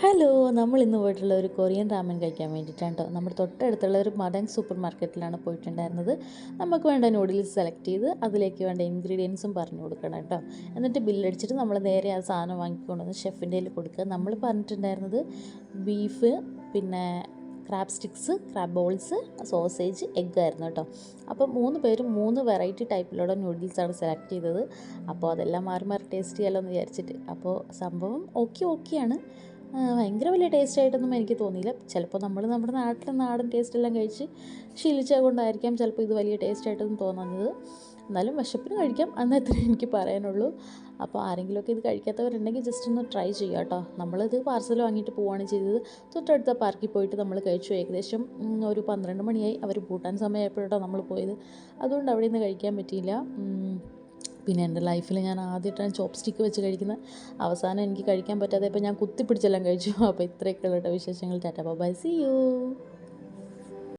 Hello, നമ്മൾ ഇന്ന് പോയിട്ടുള്ള ഒരു കൊറിയൻ റാമൻ കഴിക്കാൻ വേണ്ടിയിട്ടാണ് കേട്ടോ. നമ്മുടെ തൊട്ടടുത്തുള്ള ഒരു മഡങ് സൂപ്പർ മാർക്കറ്റിലാണ് പോയിട്ടുണ്ടായിരുന്നത്. നമുക്ക് വേണ്ട നൂഡിൽസ് സെലക്ട് ചെയ്ത് അതിലേക്ക് വേണ്ട ഇൻഗ്രീഡിയൻസും പറഞ്ഞു കൊടുക്കണം കേട്ടോ. എന്നിട്ട് ബില്ലടിച്ചിട്ട് നമ്മൾ നേരെ ആ സാധനം വാങ്ങിക്കൊണ്ടുവന്ന് ഷെഫിൻ്റെ കയ്യിൽ കൊടുക്കുക. നമ്മൾ പറഞ്ഞിട്ടുണ്ടായിരുന്നത് ബീഫ്, പിന്നെ crab sticks, crab balls, sausage, egg ആയിരുന്നു കേട്ടോ. അപ്പോൾ 3 പേരും 3 വെറൈറ്റി ടൈപ്പിലുള്ള നൂഡിൽസാണ് സെലക്ട് ചെയ്തത്. അപ്പോൾ അതെല്ലാം മാറി മാറി ടേസ്റ്റ് ചെയ്യാമല്ലോ എന്ന് വിചാരിച്ചിട്ട്. അപ്പോൾ സംഭവം ഓക്കെയാണ്. ഭയങ്കര വലിയ ടേസ്റ്റായിട്ടൊന്നും എനിക്ക് തോന്നിയില്ല. ചിലപ്പോൾ നമ്മുടെ നാട്ടിലെ നാടൻ ടേസ്റ്റെല്ലാം കഴിച്ച് ശീലിച്ചത് കൊണ്ടായിരിക്കാം ചിലപ്പോൾ ഇത് വലിയ ടേസ്റ്റായിട്ടൊന്നും തോന്നുന്നത്. എന്നാലും വിശപ്പിന് കഴിക്കാം എന്നത്രേ എനിക്ക് പറയാനുള്ളൂ. അപ്പോൾ ആരെങ്കിലുമൊക്കെ ഇത് കഴിക്കാത്തവരുണ്ടെങ്കിൽ ജസ്റ്റ് ഒന്ന് ട്രൈ ചെയ്യുക കേട്ടോ. നമ്മളിത് പാർസൽ വാങ്ങിയിട്ട് പോവുകയാണ് ചെയ്തത്. തൊട്ടടുത്ത പാർക്കിൽ പോയിട്ട് നമ്മൾ കഴിച്ചു. ഏകദേശം ഒരു 12 മണിയായി. അവർ പൂട്ടാൻ സമയമായപ്പോഴാട്ടോ നമ്മൾ പോയത്. അതുകൊണ്ട് അവിടെ നിന്ന് കഴിക്കാൻ പറ്റിയില്ല. പിന്നെ എൻ്റെ ലൈഫിൽ ഞാൻ ആദ്യമായിട്ടാണ് ചോപ്പ് സ്റ്റിക്ക് വെച്ച് കഴിക്കുന്നത്. അവസാനം എനിക്ക് കഴിക്കാൻ പറ്റാതെ ഇപ്പോൾ ഞാൻ കുത്തിപ്പിടിച്ചെല്ലാം കഴിച്ചു. അപ്പോൾ ഇത്രയൊക്കെയുള്ള വിശേഷങ്ങൾ. Tata bye, see U.